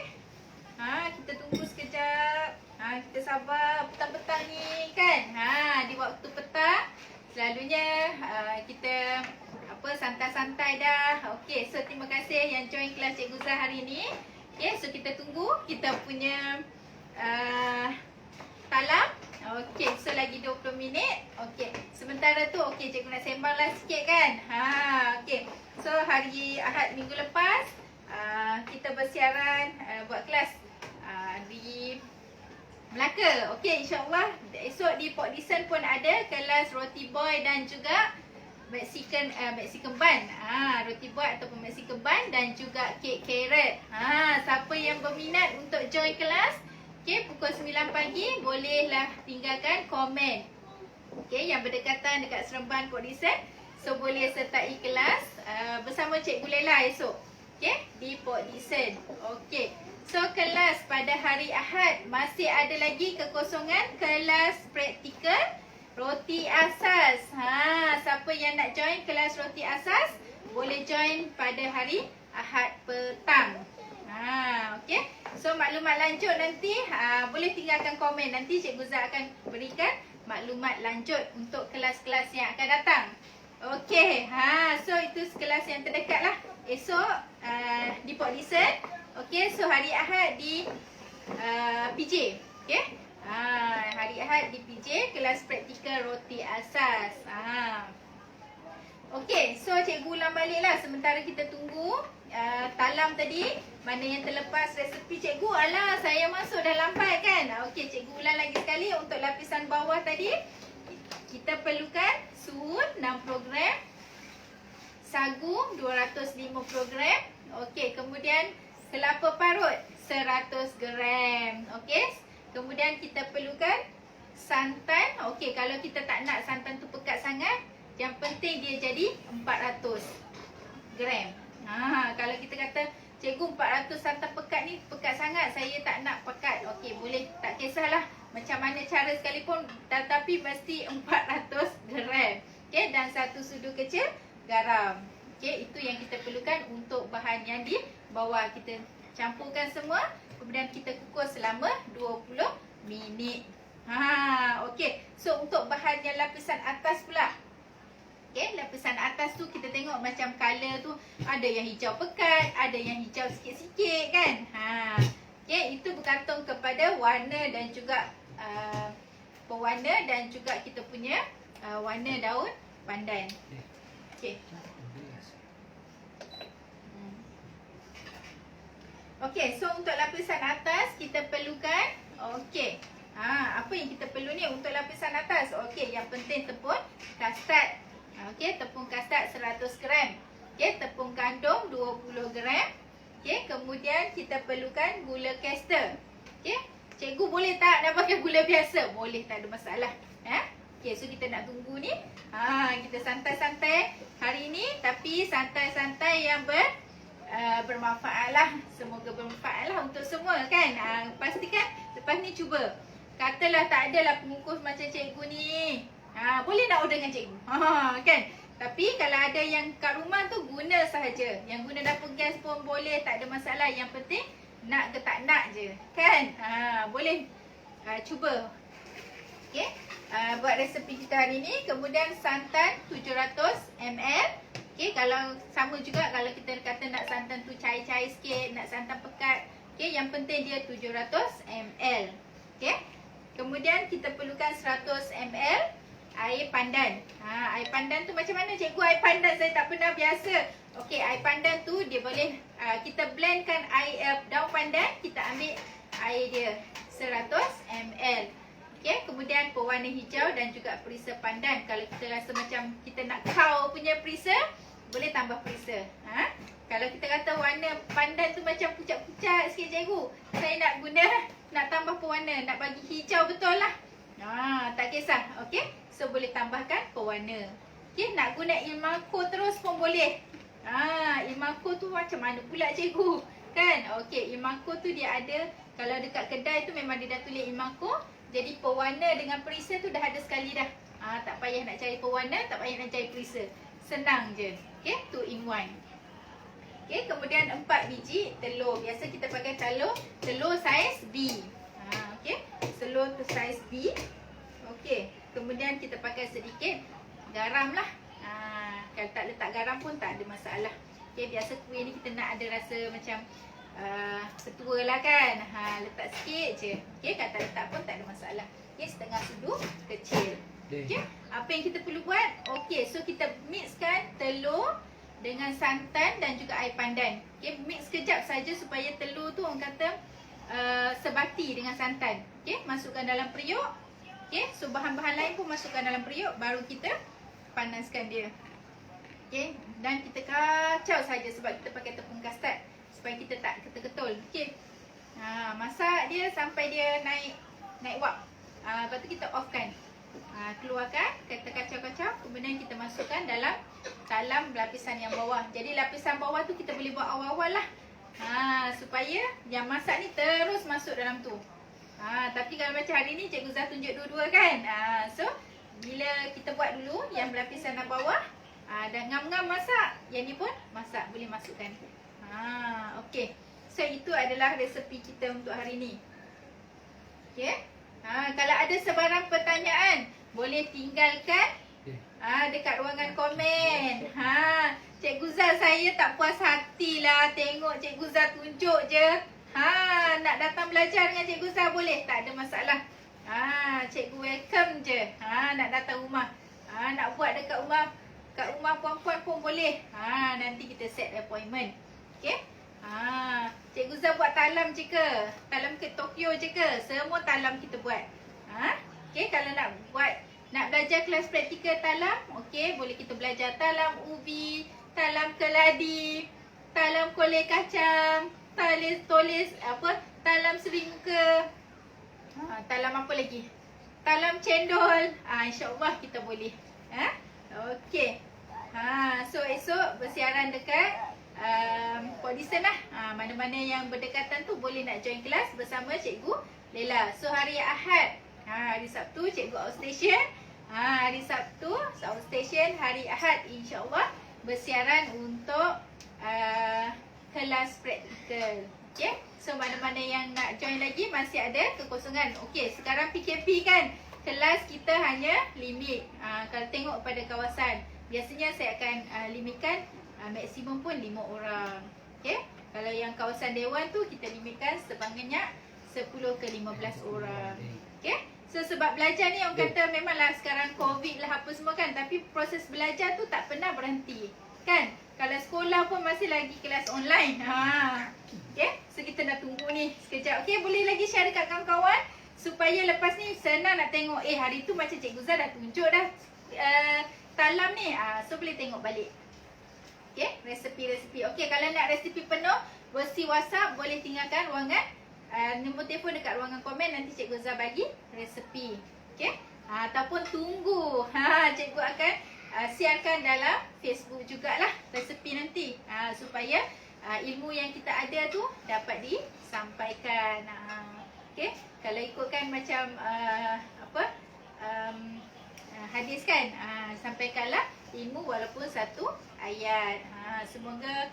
[SPEAKER 1] Kita tunggu sekejap. Kita sabar petang-petang ni kan. Di waktu petang selalunya kita santai-santai dah. Okey, so terima kasih yang join kelas Cikgu Zah hari ni. Okey, so kita tunggu kita punya talam. Okey, so lagi 20 minit. Okey, sementara tu cikgu nak sembanglah sikit kan. Okey. So hari Ahad minggu lepas kita bersiaran buat kelas di Melaka. Okey, insya-Allah esok di Port Dickson pun ada kelas roti boy dan juga Mexican bun. Roti boy ataupun Mexican bun dan juga kek carrot. Siapa yang berminat untuk join kelas, okey, pukul 9 pagi bolehlah tinggalkan komen. Okey, yang berdekatan dekat Seremban Port Dickson. So boleh sertai kelas bersama Cikgu Lela esok. Okey, di Port Dickson. Okey. So kelas pada hari Ahad masih ada lagi kekosongan kelas praktikal roti asas. Siapa yang nak join kelas roti asas boleh join pada hari Ahad petang. Okey. So maklumat lanjut nanti boleh tinggalkan komen. Nanti Cikgu Zah akan berikan maklumat lanjut untuk kelas-kelas yang akan datang. Okey. So itu kelas yang terdekat lah. Esok di Port Dickson. Okey, so hari Ahad di PJ. Okey. Hari Ahad di PJ kelas praktikal roti asas. Okey, so cikgu ulang baliklah sementara kita tunggu talam tadi. Mana yang terlepas resepi cikgu? Alah, saya masuk dah lambat kan. Okey, cikgu ulang lagi sekali untuk lapisan bawah tadi. Kita perlukan suun 6 gram, sagu 205 gram. Okey, kemudian kelapa parut 100 gram. Okey. Kemudian kita perlukan santan. Okey, kalau kita tak nak santan tu pekat sangat, yang penting dia jadi 400 gram. Kalau kita kata cikgu 400 santan pekat ni pekat sangat, saya tak nak pekat. Okey, boleh, tak kisahlah macam mana cara sekalipun, tetapi mesti 400 gram. Okey, dan 1 sudu kecil garam. Okey, itu yang kita perlukan untuk bahan yang di bawah. Kita campurkan semua, kemudian kita kukus selama 20 minit. Okey. So untuk bahan yang lapisan atas pula. Okey, lapisan atas tu kita tengok macam color tu ada yang hijau pekat, ada yang hijau sikit-sikit kan. Okey, itu bergantung kepada warna dan juga pewarna dan juga kita punya warna daun pandan. Okey. Okey, so untuk lapisan atas kita perlukan, okey. Apa yang kita perlu ni untuk lapisan atas? Okey, yang penting tepung kastad. Okey, tepung kastad 100 gram. Okey, tepung gandum 20 gram. Okey, kemudian kita perlukan gula caster. Okey, cikgu boleh tak nak pakai gula biasa? Boleh, tak ada masalah. Okay, so kita nak tunggu ni. Kita santai-santai hari ni, tapi santai-santai yang bermanfaat lah. Semoga bermanfaat lah untuk semua kan. Pastikan lepas ni cuba. Katalah tak adalah pengukus macam cikgu ni. Boleh nak order dengan cikgu. Kan? Tapi kalau ada yang kat rumah tu guna sahaja. Yang guna dapur gas pun boleh, tak ada masalah. Yang penting nak ke tak nak je. Kan? Boleh cuba. Okay. Buat resepi kita hari ni. Kemudian santan 700 ml. Okay, kalau sama juga kalau kita kata nak santan tu cair-cair sikit, nak santan pekat. Okay, yang penting dia 700 ml. Okay. Kemudian kita perlukan 100 ml air pandan. Air pandan tu macam mana cikgu air pandan? Saya tak pernah biasa. Okay, air pandan tu dia boleh kita blendkan air daun pandan, kita ambil air dia 100 ml. Okay, kemudian pewarna hijau dan juga perisa pandan. Kalau kita rasa macam kita nak kau punya perisa, boleh tambah perisa. Kalau kita kata warna pandan tu macam pucat-pucat sikit cikgu, saya nak tambah pewarna, nak bagi hijau betul lah. Tak kisah. Okay, so boleh tambahkan pewarna. Okay, nak guna Ilmaco terus pun boleh. Ilmaco tu macam mana pula cikgu? Kan? Okay, Ilmaco tu dia ada, kalau dekat kedai tu memang dia dah tulis Ilmaco. Jadi pewarna dengan perisa tu dah ada sekali dah. Tak payah nak cari pewarna, tak payah nak cari perisa. Senang je. Okay, 2 in 1. Okay, kemudian 4 biji telur. Biasa kita pakai telur saiz B. Okay, telur tu saiz B. Okay, kemudian kita pakai sedikit garam lah. Kalau tak letak garam pun tak ada masalah. Okay, biasa kuih ni kita nak ada rasa macam setua lah kan. Letak sikit je. Okay, kalau tak letak pun tak ada masalah. Okay, setengah sudu kecil. Okay, apa yang kita perlu buat? Okay, so kita mixkan telur dengan santan dan juga air pandan. Okay, mix sekejap saja supaya telur tu orang kata sebati dengan santan. Okay, masukkan dalam periuk. Okay, so bahan-bahan lain pun masukkan dalam periuk. Baru kita panaskan dia. Okay, dan kita kacau saja sebab kita pakai tepung kastad, supaya kita tak ketul-ketul. Okay, masak dia sampai dia naik wap. Lepas tu kita offkan. Keluarkan, kita kacau-kacau. Kemudian kita masukkan dalam talam lapisan yang bawah. Jadi lapisan bawah tu kita boleh buat awal-awal lah. Supaya yang masak ni terus masuk dalam tu. Tapi kalau macam hari ni Cikgu Zah tunjuk dua-dua kan. So bila kita buat dulu yang lapisan yang bawah, dan ngam-ngam masak, yang ni pun masak, boleh masukkan. Okay, so itu adalah resepi kita untuk hari ni. Okay, kalau ada sebarang pertanyaan, boleh tinggalkan dekat ruangan komen. Cikgu Zah saya tak puas hati lah tengok Cikgu Zah tunjuk je. Nak datang belajar dengan Cikgu Zah boleh, tak ada masalah. Cikgu welcome je. Nak datang rumah, nak buat dekat rumah, kat rumah puan-puan pun boleh. Nanti kita set appointment. Okay. Cikgu Zah buat talam je ke? Talam ke Tokyo je ke? Semua talam kita buat. Okay, kalau nak belajar kelas praktikal talam, okay, boleh kita belajar talam ubi, talam keladi, talam kolej kacang, talam seringka, talam apa lagi? Talam cendol. InsyaAllah kita boleh. Okay. So esok bersiaran dekat Podison lah. Mana-mana yang berdekatan tu boleh nak join kelas bersama Cikgu Lela. So hari Ahad, hari Sabtu Cikgu outstation. Hari Sabtu outstation, hari Ahad insyaAllah bersiaran untuk kelas praktikal. Okay, so mana-mana yang nak join lagi masih ada kekosongan. Okay, sekarang PKP kan, kelas kita hanya limit. Kalau tengok pada kawasan, biasanya saya akan limitkan maksimum pun 5 orang. Okay, kalau yang kawasan Dewan tu kita limitkan sebanyak 10 ke 15 orang. Okay, so sebab belajar ni orang kata memanglah sekarang COVID lah apa semua kan, tapi proses belajar tu tak pernah berhenti kan. Kalau sekolah pun masih lagi kelas online. Okay, so kita nak tunggu ni sekejap. Okay, boleh lagi share dekat kawan-kawan supaya lepas ni senang nak tengok. Hari tu macam Cikgu Zah dah tunjuk dah talam ni. So boleh tengok balik. Okay, resepi-resepi. Okay, kalau nak resepi penuh versi WhatsApp boleh tinggalkan ruangan nombor telefon dekat ruangan komen. Nanti Cikgu Zah bagi resepi. Okay, ataupun tunggu. Cikgu akan siarkan dalam Facebook jugalah resepi nanti. Supaya ilmu yang kita ada tu dapat disampaikan. Okey, kalau ikutkan macam hadis kan, sampaikanlah ilmu walaupun satu ayat. Semoga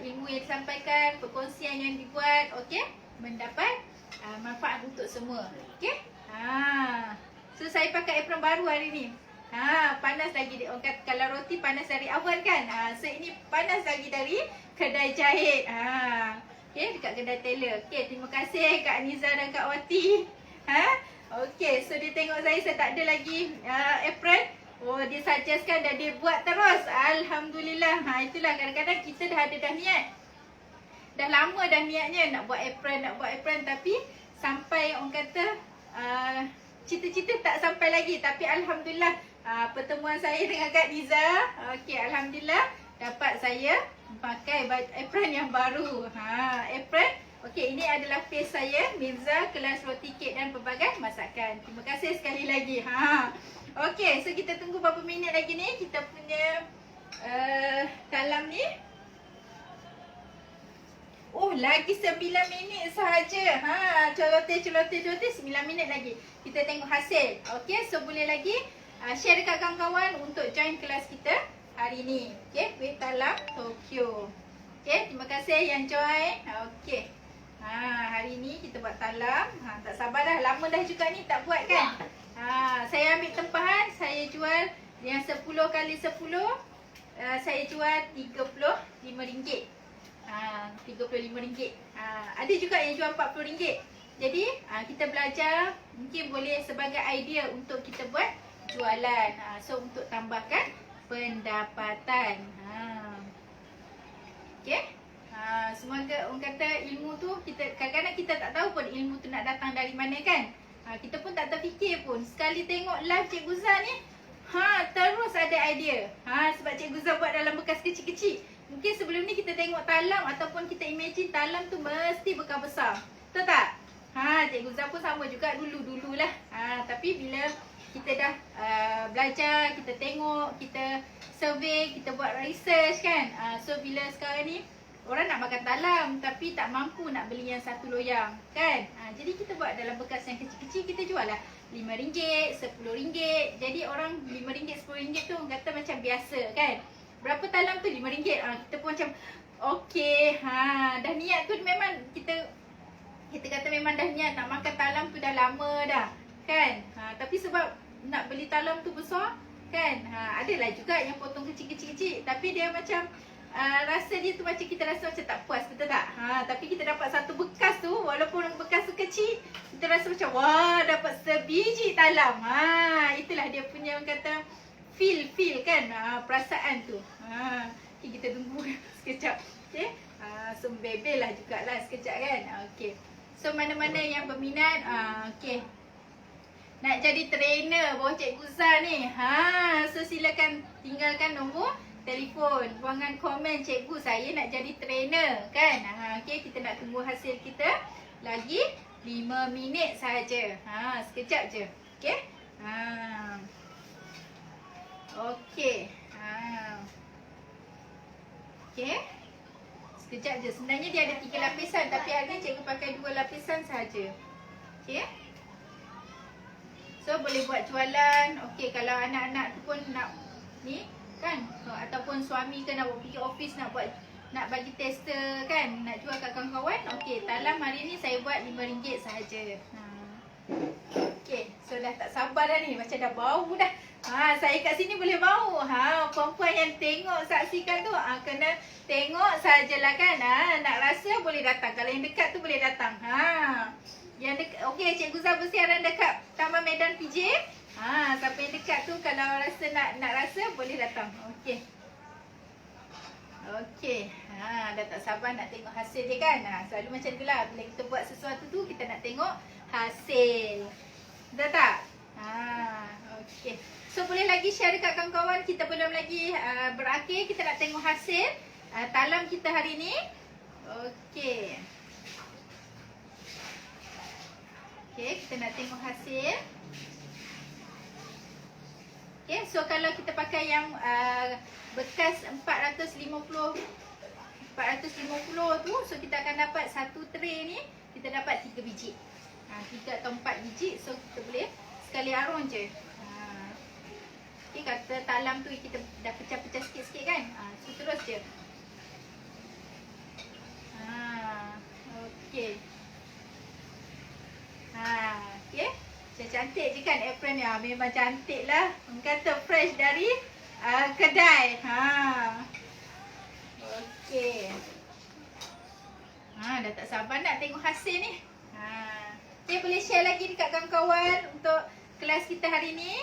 [SPEAKER 1] ilmu yang disampaikan, perkongsian yang dibuat, okey, mendapat manfaat untuk semua. Okey. So saya pakai apron baru hari ni. Panas lagi. Orang kata kalau roti panas dari awan kan. So ini panas lagi dari kedai jahit. Okey, dekat kedai tailor. Okey, terima kasih Kak Niza dan Kak Wati. Okey, so dia tengok saya tak ada lagi apron. Oh, dia suggestkan dan dia buat terus. Alhamdulillah. Itulah kadang-kadang kita dah ada dah niat. Dah lama dah niatnya nak buat apron tapi sampai orang kata cita-cita tak sampai lagi. Tapi alhamdulillah pertemuan saya dengan Kak Niza, okey, alhamdulillah dapat saya pakai apron yang baru. Apron. Okey, ini adalah face saya, Mirza, kelas roti kek dan pelbagai masakan. Terima kasih sekali lagi. Okey, so kita tunggu berapa minit lagi ni kita punya talam ni. Oh, lagi 9 minit sahaja. Celoteh 9 minit lagi. Kita tengok hasil. Okey, so boleh lagi share dekat kawan-kawan untuk join kelas kita hari ni. Okey, Kuih Talam Tokyo. Okey, terima kasih yang join. Okey. Hari ni kita buat talam. Tak sabar dah. Lama dah juga ni tak buat kan. Saya ambil tempahan, saya jual yang 10 kali 10. Saya jual RM35. RM35. Ada juga yang jual RM40. Jadi kita belajar, mungkin boleh sebagai idea untuk kita buat jualan. So untuk tambahkan pendapatan. Okey. Semoga orang kata ilmu tu kita kadang-kadang kita tak tahu pun ilmu tu nak datang dari mana kan. Kita pun tak terfikir pun. Sekali tengok live Cikgu Zah ni, terus ada idea. Sebab Cikgu Zah buat dalam bekas kecil-kecil. Mungkin sebelum ni kita tengok talam ataupun kita imagine talam tu mesti bekas besar. Betul tak? Cikgu Zah pun sama juga dulu-dululah. Tapi bila kita dah belajar, kita tengok, kita survey, kita buat research kan. So bila sekarang ni orang nak makan talam tapi tak mampu nak beli yang satu loyang kan. Jadi kita buat dalam bekas yang kecil-kecil, kita jual lah RM5, RM10. Jadi orang RM5, RM10 tu orang kata macam biasa kan. Berapa talam tu RM5. Kita pun macam okey, dah niat tu memang kita kata memang dah niat nak makan talam tu dah lama dah kan. Tapi sebab nak beli talam tu besar kan. Adalah juga yang potong kecil-kecil tapi dia macam rasa dia tu macam kita rasa macam tak puas, betul tak? Tapi kita dapat satu bekas tu, walaupun bekas tu kecil, kita rasa macam wah, dapat sebiji talam. Itulah dia punya orang kata feel kan, perasaan tu. Okay, kita tunggu sekejap. Okay, so bebel lah jugalah sekejap kan. Okay, so mana-mana yang berminat, okay, nak jadi trainer bawah Cikgu Zah ni, so silakan tinggalkan nombor telefon, ruangan komen cikgu, saya nak jadi trainer kan. Okey, kita nak tunggu hasil kita lagi 5 minit sahaja. Sekejap je. Okey. Okey. Okey. Sekejap je. Sebenarnya dia ada 3 lapisan tapi hari ni cikgu pakai 2 lapisan sahaja. Okey. So boleh buat jualan. Okey, kalau anak-anak tu pun nak ni kan, ataupun suami ke nak pergi office nak bagi tester kan, nak jual kat kawan-kawan. Okey, talam hari ni saya buat RM5 sahaja. Okey, so dah tak sabar dah ni, macam dah bau dah. Saya kat sini boleh bau. Perempuan yang tengok saksikan tu kena tengok sajalah kan. Nak rasa boleh datang. Kalau yang dekat tu boleh datang. Yang dekat, okey, Cikgu Zah bersiaran dekat Taman Medan PJ. Siapa yang dekat tu kalau rasa nak rasa boleh datang. Okey. Okey. Dah tak sabar nak tengok hasil dia kan. Selalu macam itulah bila kita buat sesuatu tu kita nak tengok hasil. Betul tak? Okey. So boleh lagi share dekat kawan-kawan. Kita belum lagi berakhir, kita nak tengok hasil talam kita hari ni. Okey. Okey, kita nak tengok hasil. Okay, so kalau kita pakai yang bekas 450 tu, so kita akan dapat satu tray ni, kita dapat 3 biji. 3 atau 4 biji, so kita boleh sekali arung je. Okay, kata talam tu kita dah pecah-pecah sikit-sikit kan. So terus je. Okay. Okay. Macam cantik je kan apron ni. Memang cantik lah. Orang kata fresh dari kedai. Okay. Dah tak sabar nak tengok hasil ni. Okay, boleh share lagi dekat kawan-kawan untuk kelas kita hari ni.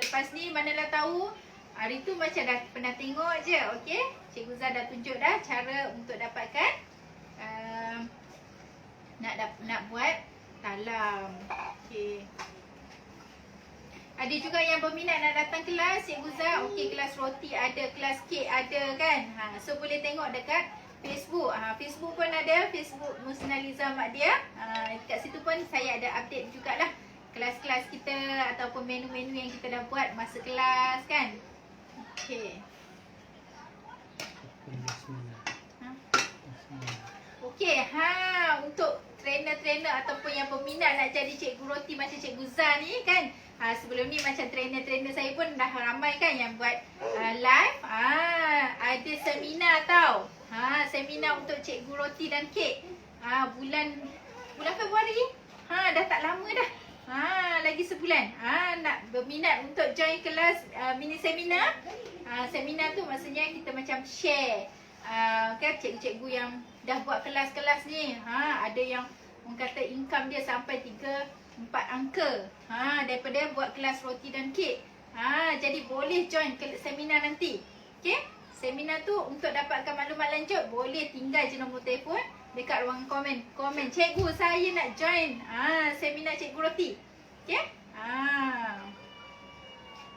[SPEAKER 1] Lepas ni manalah tahu. Hari tu macam dah pernah tengok je. Okay. Cikgu Zah dah tunjuk dah cara untuk dapatkan nak buat talam. Okay. Ada juga yang berminat nak datang kelas Cikgu Zah. Okay, kelas roti ada, kelas kek ada kan. So boleh tengok dekat Facebook. Facebook pun ada, Facebook Musnaliza Mak Dia. Dekat situ pun saya ada update jugalah kelas-kelas kita ataupun menu-menu yang kita dah buat masa kelas kan. Okay. Okay, untuk trainer-trainer ataupun yang berminat nak jadi cikgu roti macam Cikgu Zah ni kan. Sebelum ni macam trainer-trainer saya pun dah ramai kan yang buat live. Ada seminar tau. Seminar untuk cikgu roti dan kek. Bulan Februari. Dah tak lama dah. Lagi sebulan. Nak berminat untuk join kelas mini seminar. Seminar tu maksudnya kita macam share kan cikgu-cikgu yang dah buat kelas-kelas ni. Ada yang orang kata income dia sampai 3-4 angka. Daripada buat kelas roti dan kek. Jadi boleh join ke seminar nanti. Okay? Seminar tu untuk dapatkan maklumat lanjut boleh tinggal je nombor telefon dekat ruang komen. Cikgu, saya nak join seminar cikgu roti. Okay?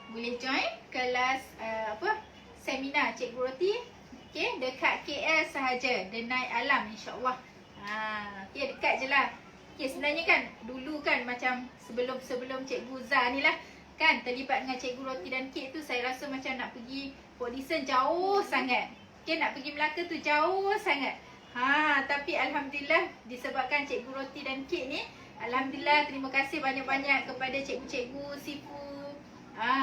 [SPEAKER 1] Boleh join kelas seminar cikgu roti. Okay, dekat KL sahaja, Denai Alam, insyaAllah. Okay, dekat je lah. Okay, sebenarnya kan dulu kan macam sebelum Cikgu Zah ni lah kan terlibat dengan Cikgu Roti dan Kek tu, saya rasa macam nak pergi Port Dickson jauh sangat. Okay, nak pergi Melaka tu jauh sangat. Tapi Alhamdulillah disebabkan Cikgu Roti dan Kek ni, Alhamdulillah terima kasih banyak-banyak kepada cikgu-cikgu Sifu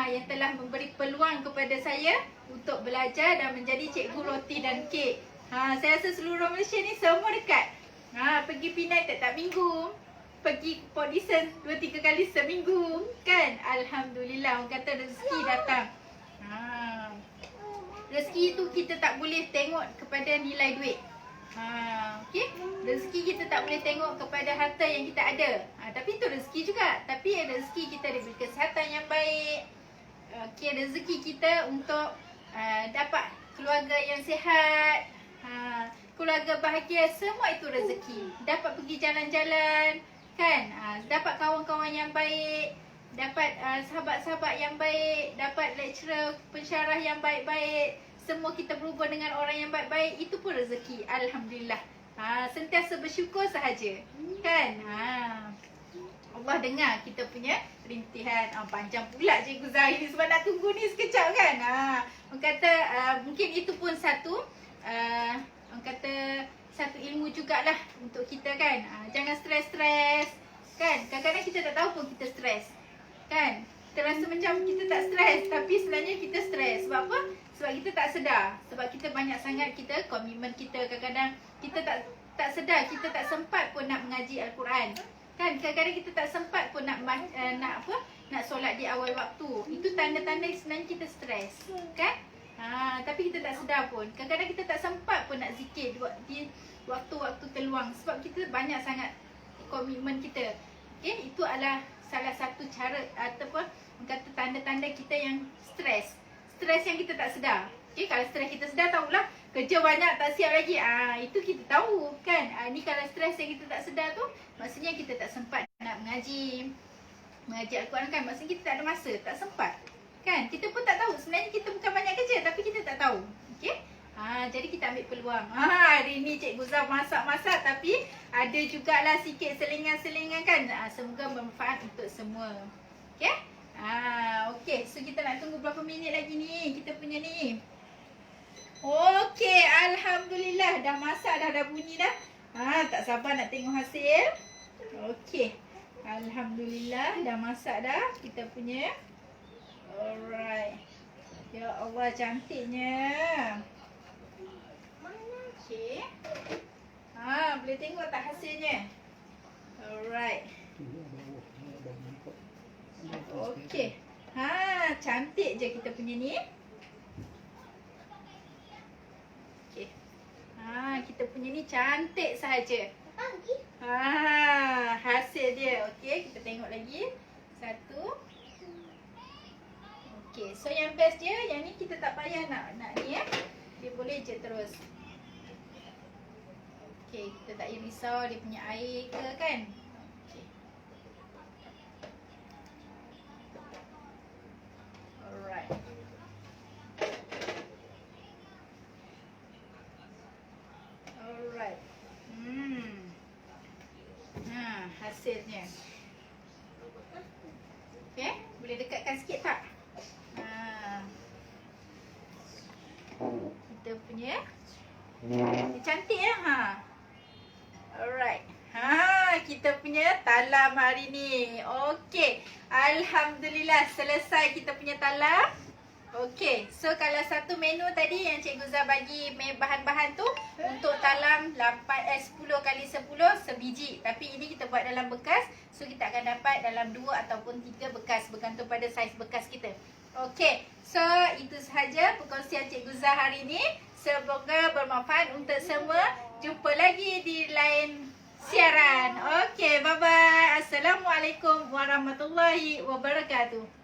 [SPEAKER 1] yang telah memberi peluang kepada saya untuk belajar dan menjadi cikgu roti dan kek. Saya rasa seluruh Malaysia ni semua dekat. Pergi Penang tak minggu. Pergi Port Dickson 2-3 kali seminggu. Kan? Alhamdulillah, orang kata rezeki datang. Rezeki tu kita tak boleh tengok kepada nilai duit. Okay? Rezeki kita tak boleh tengok kepada harta yang kita ada. Tapi tu rezeki juga. Tapi rezeki kita diberi kesihatan yang baik. Okay, rezeki kita untuk dapat keluarga yang sihat, keluarga bahagia, semua itu rezeki. Dapat pergi jalan-jalan, kan? Dapat kawan-kawan yang baik, dapat sahabat-sahabat yang baik, dapat lecturer, pensyarah yang baik-baik. Semua kita berhubung dengan orang yang baik-baik, itu pun rezeki. Alhamdulillah. Sentiasa bersyukur sahaja, kan? Allah dengar kita punya rintihan. Panjang pula Cikgu Zahir ni sebab nak tunggu ni sekejap kan. Orang kata mungkin itu pun satu orang kata satu ilmu jugalah untuk kita kan. Jangan stres-stres kan. Kadang-kadang kita tak tahu pun kita stres kan. Kita rasa macam kita tak stres, tapi sebenarnya kita stres. Sebab apa? Sebab kita tak sedar. Sebab kita banyak sangat kita komitmen kita. Kadang-kadang kita tak sedar, kita tak sempat pun nak mengaji Al-Quran. Kan kadang-kadang kita tak sempat pun nak solat di awal waktu. Itu tanda-tanda sebenarnya kita stres, kan? Tapi kita tak sedar pun. Kadang-kadang kita tak sempat pun nak zikir di waktu-waktu terluang sebab kita banyak sangat komitmen kita. Okay, itu adalah salah satu cara ataupun kata tanda-tanda kita yang stres. Stres yang kita tak sedar. Okay, kalau stres kita sedar, tahulah kerja banyak tak siap lagi. Itu kita tahu kan. Ni kalau stres yang kita tak sedar tu, maksudnya kita tak sempat nak mengaji Al-Quran kan. Maksudnya kita tak ada masa, tak sempat. Kan? Kita pun tak tahu. Sebenarnya kita bukan banyak kerja tapi kita tak tahu. Okay? Jadi kita ambil peluang. Hari ni Cikgu Zah masak-masak tapi ada jugalah sikit selingan-selingan kan. Semoga bermanfaat untuk semua. Okay? Okey. So kita nak tunggu berapa minit lagi ni kita punya ni. Okey, alhamdulillah dah masak dah bunyi dah. Tak sabar nak tengok hasil. Okey. Alhamdulillah dah masak dah kita punya. Alright. Ya Allah cantiknya. Okey. Boleh tengok tak hasilnya? Alright. Okey. Cantik je kita punya ni. Okey. Kita punya ni cantik saja.
[SPEAKER 3] Pagi.
[SPEAKER 1] Hasil dia. Okey, kita tengok lagi. Satu. Okey, so yang best dia, yang ni kita tak payah nak ni ya. Dia boleh je terus. Okey, kita tak payah risau dia punya air ke kan. Okey. Alright. Alright. Hasilnya. Okey, boleh dekatkan sikit tak? Kita punya. Dia cantik ya, Alright. Kita punya talam hari ni. Okey. Alhamdulillah selesai kita punya talam. Okey, so kalau satu menu tadi yang Cikgu Zah bagi bahan-bahan tu untuk talam 10 kali 10 sebiji. Tapi ini kita buat dalam bekas. So kita akan dapat dalam 2 ataupun 3 bekas bergantung pada saiz bekas kita. Okey, so itu sahaja perkongsian Cikgu Zah hari ini. Semoga bermanfaat untuk semua. Jumpa lagi di lain siaran. Okey, bye-bye. Assalamualaikum warahmatullahi wabarakatuh.